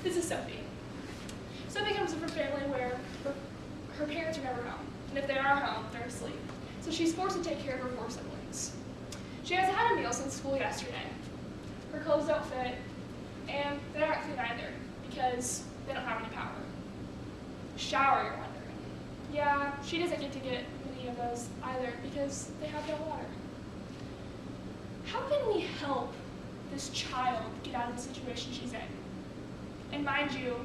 This is Sophie. Sophie comes from a family where her parents are never home, and if they are home, they're asleep. So she's forced to take care of her 4 siblings. She hasn't had a meal since school yesterday. Her clothes don't fit, and they aren't clean either, because they don't have any power. Shower, you're wondering. Yeah, she doesn't get to get many of those either, because they have no water. How can we help this child get out of the situation she's in? And mind you,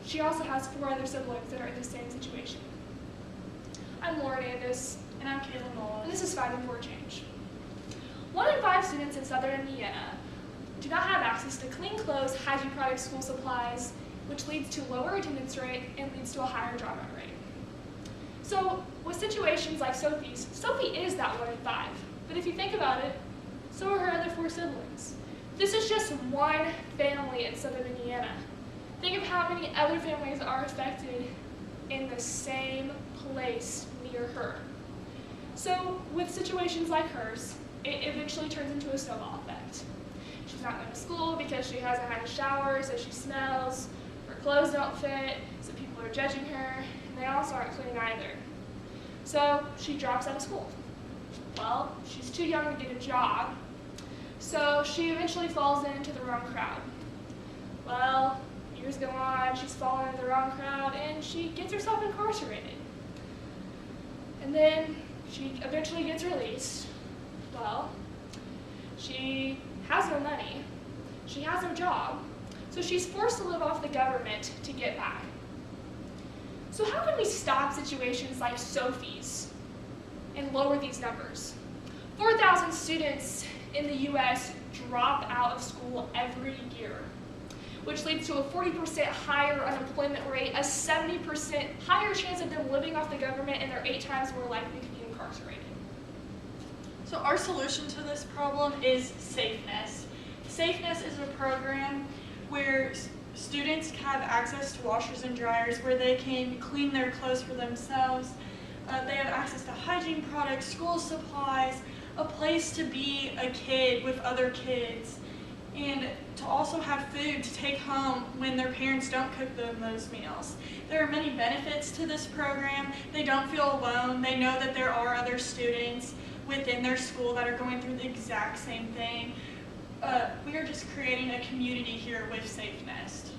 she also has 4 other siblings that are in the same situation. I'm Lauren Andis. And I'm Kayla. And this is Fighting for a Change. 1 in 5 students in southern Indiana do not have access to clean clothes, hygiene products, school supplies, which leads to lower attendance rate and leads to a higher dropout rate. So with situations like Sophie's, Sophie is that 1 in 5. But if you think about it, so are her other 4 siblings. This is just one family in southern Indiana. Think of how many other families are affected in the same place near her. So with situations like hers, it eventually turns into a snowball effect. She's not going to school because she hasn't had a shower, so she smells, her clothes don't fit, so people are judging her, and they also aren't clean either. So she drops out of school. Well, she's too young to get a job, so she eventually falls into the wrong crowd. Well, years go on, she's fallen into the wrong crowd, and she gets herself incarcerated. And then she eventually gets released. Well, she has no money, she has no job, so she's forced to live off the government to get by. So how can we stop situations like Sophie's and lower these numbers? 4,000 students in the US drop out of school every year, which leads to a 40% higher unemployment rate, a 70% higher chance of them living off the government, and they're 8 times more likely to be incarcerated. So our solution to this problem is Safeness. Safeness is a program where students have access to washers and dryers where they can clean their clothes for themselves. They have access to hygiene products, school supplies, a place to be a kid with other kids, and to also have food to take home when their parents don't cook them those meals. There are many benefits to this program. They don't feel alone. They know that there are other students within their school that are going through the exact same thing. We are just creating a community here with Safeness.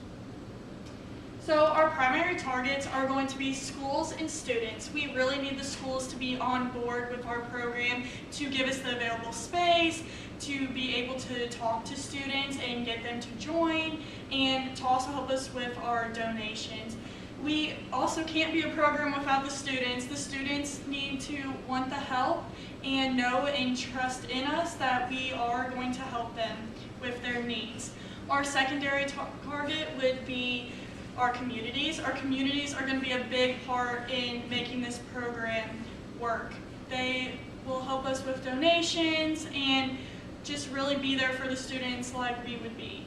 So our primary targets are going to be schools and students. We really need the schools to be on board with our program to give us the available space, to be able to talk to students and get them to join, and to also help us with our donations. We also can't be a program without the students. The students need to want the help and know and trust in us that we are going to help them with their needs. Our secondary target would be our communities. Our communities are going to be a big part in making this program work. They will help us with donations and just really be there for the students like we would be.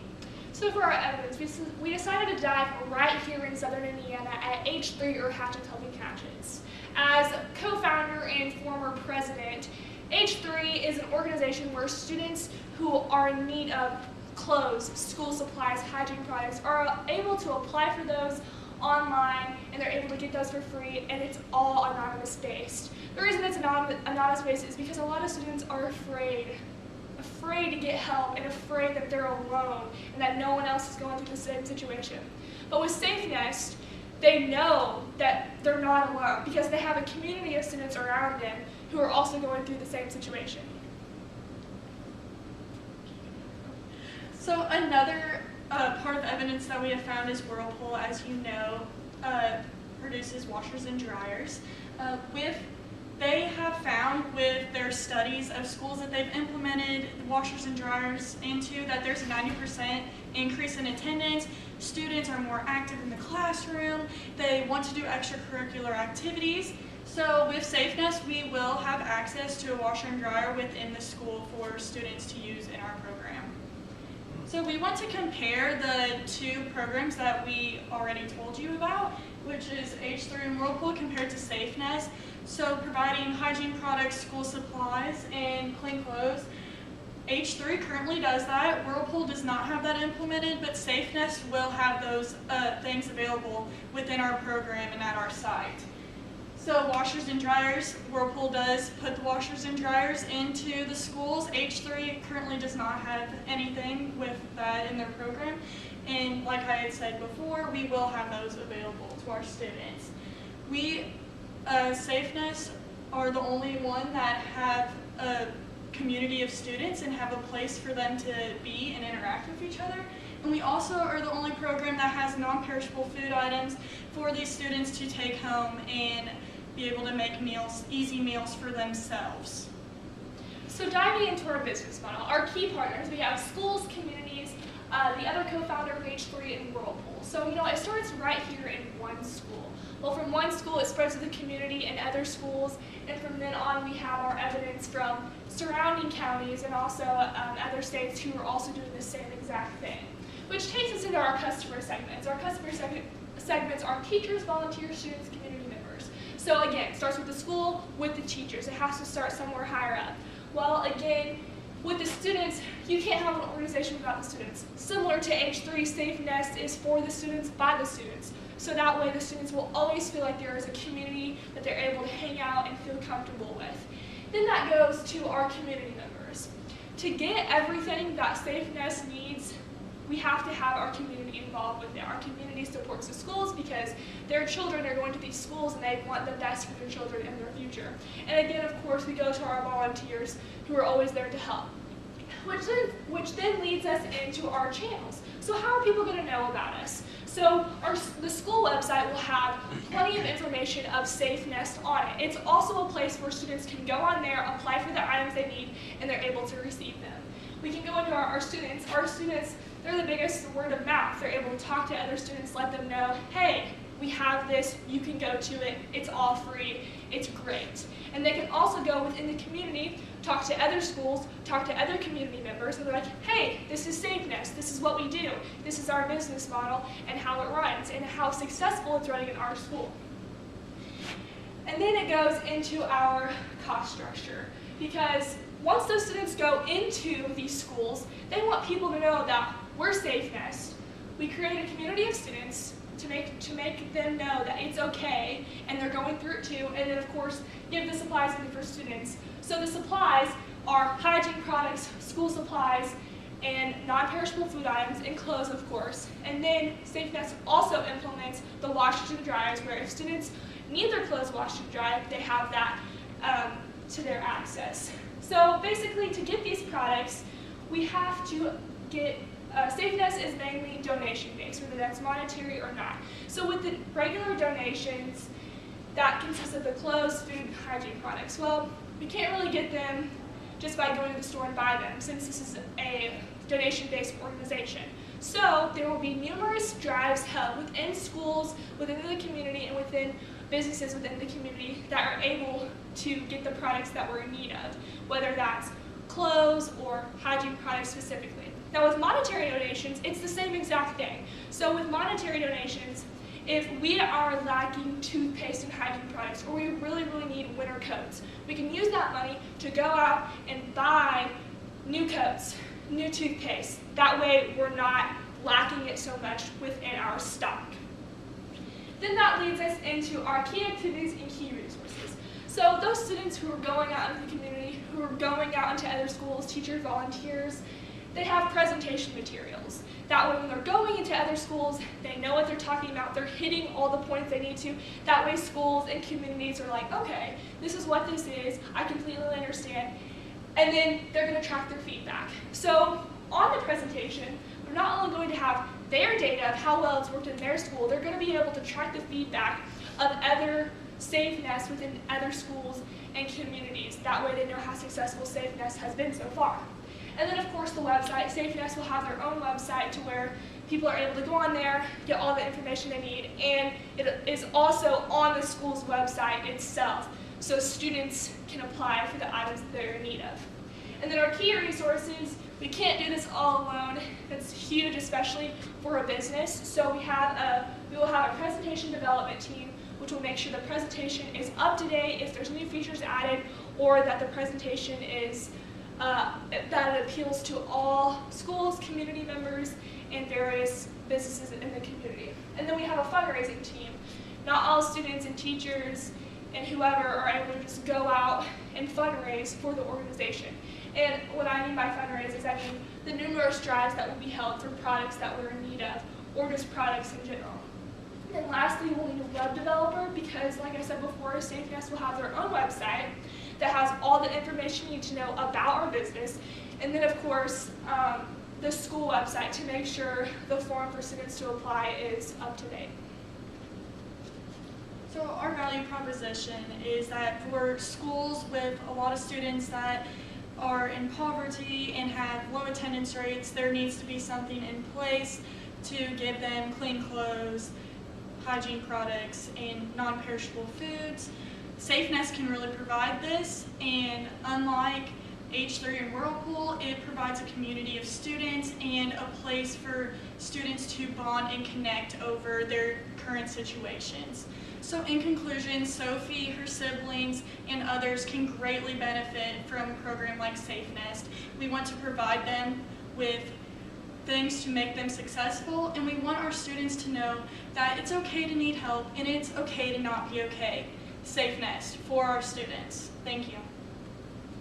So for our evidence, we decided to dive right here in southern Indiana at H3 or Hatchets Helping Hatchets. As co-founder and former president, H3 is an organization where students who are in need of clothes, school supplies, hygiene products are able to apply for those online, and they're able to get those for free, and it's all anonymous based. The reason it's anonymous based is because a lot of students are afraid to get help and afraid that they're alone and that no one else is going through the same situation. But with Safeness, they know that they're not alone because they have a community of students around them who are also going through the same situation. So another part of evidence that we have found is Whirlpool, as you know, produces washers and dryers. They have found with their studies of schools that they've implemented washers and dryers into that there's a 90% increase in attendance. Students are more active in the classroom. They want to do extracurricular activities. So with Safeness, we will have access to a washer and dryer within the school for students to use in our program. So we want to compare the 2 programs that we already told you about, which is H3 and Whirlpool compared to Safeness. So providing hygiene products, school supplies, and clean clothes. H3 currently does that. Whirlpool does not have that implemented, but SafeNest will have those things available within our program and at our site. So washers and dryers, Whirlpool does put the washers and dryers into the schools. H3 currently does not have anything with that in their program. And like I had said before, we will have those available to our students. We, SafeNest, are the only one that have a community of students and have a place for them to be and interact with each other. And we also are the only program that has non-perishable food items for these students to take home and be able to make meals, easy meals for themselves. So diving into our business model, our key partners, we have schools, communities, the other co-founder of H3, and Whirlpool. So it starts right here in one school. Well, from one school, it spreads to the community and other schools, and from then on, we have our evidence from surrounding counties and also other states who are also doing the same exact thing. Which takes us into our customer segments. Our customer segments are teachers, volunteers, students, community members. So again, it starts with the school, with the teachers. It has to start somewhere higher up. Well, again, with the students, you can't have an organization without the students. Similar to H3, SafeNest is for the students, by the students. So that way the students will always feel like there is a community that they're able to hang out and feel comfortable with. Then that goes to our community members. To get everything that SafeNest needs, we have to have our community involved with it. Our community supports the schools because their children are going to these schools and they want the best for their children and their future. And again, of course, we go to our volunteers who are always there to help. Which then leads us into our channels. So how are people going to know about us? So the school website will have plenty of information of SafeNest on it. It's also a place where students can go on there, apply for the items they need, and they're able to receive them. We can go into our students. Our students, they're the biggest word of mouth. They're able to talk to other students, let them know, hey, we have this, you can go to it, it's all free, it's great. And they can also go within the community, talk to other schools, talk to other community members, and they're like, hey, this is SafeNest, this is what we do, this is our business model, and how it runs, and how successful it's running in our school. And then it goes into our cost structure, because once those students go into these schools, they want people to know that we're SafeNest. We create a community of students to make them know that it's okay, and they're going through it too, and then of course, give the supplies in for students. So the supplies are hygiene products, school supplies, and non-perishable food items, and clothes, of course. And then SafeNest also implements the washers and dryers, where if students need their clothes washed and dried, they have that to their access. So basically, to get these products, we have to get SafeNest is mainly donation-based, whether that's monetary or not. So with the regular donations, that consists of the clothes, food, hygiene products. Well, we can't really get them just by going to the store and buy them, since this is a donation-based organization. So there will be numerous drives held within schools, within the community, and within businesses within the community that are able to get the products that we're in need of, whether that's clothes or hygiene products specifically. Now with monetary donations, it's the same exact thing. So with monetary donations, if we are lacking toothpaste and hygiene products, or we really, really need winter coats, we can use that money to go out and buy new coats, new toothpaste. That way we're not lacking it so much within our stock. Then that leads us into our key activities and key resources. So those students who are going out into the community, who are going out into other schools, teachers, volunteers, they have presentation materials. That way when they're going into other schools, they know what they're talking about, they're hitting all the points they need to. That way schools and communities are like, okay, this is what this is, I completely understand. And then they're going to track their feedback. So on the presentation, they're not only going to have their data of how well it's worked in their school, they're going to be able to track the feedback of other SafeNest within other schools and communities. That way they know how successful SafeNest has been so far. And then of course the website, SafeNest will have their own website to where people are able to go on there, get all the information they need, and it is also on the school's website itself, so students can apply for the items that they're in need of. And then our key resources, we can't do this all alone. It's huge, especially for a business. So we will have a presentation development team, which will make sure the presentation is up to date if there's new features added, or that the presentation is that appeals to all schools, community members, and various businesses in the community. And then we have a fundraising team. Not all students and teachers and whoever are able to just go out and fundraise for the organization. And what I mean by fundraise is I mean the numerous drives that will be held for products that we're in need of, or just products in general. And then lastly, we'll need a web developer because, like I said before, SafeNest will have their own website that has all the information you need to know about our business. And then, of course, the school website to make sure the form for students to apply is up to date. So our value proposition is that for schools with a lot of students that are in poverty and have low attendance rates, there needs to be something in place to give them clean clothes, hygiene products, and non-perishable foods. SafeNest can really provide this, and unlike H3 and Whirlpool, it provides a community of students and a place for students to bond and connect over their current situations. So in conclusion, Sophie, her siblings, and others can greatly benefit from a program like SafeNest. We want to provide them with things to make them successful, and we want our students to know that it's okay to need help and it's okay to not be okay. SafeNest for our students. Thank you.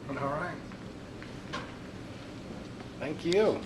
All right. Thank you.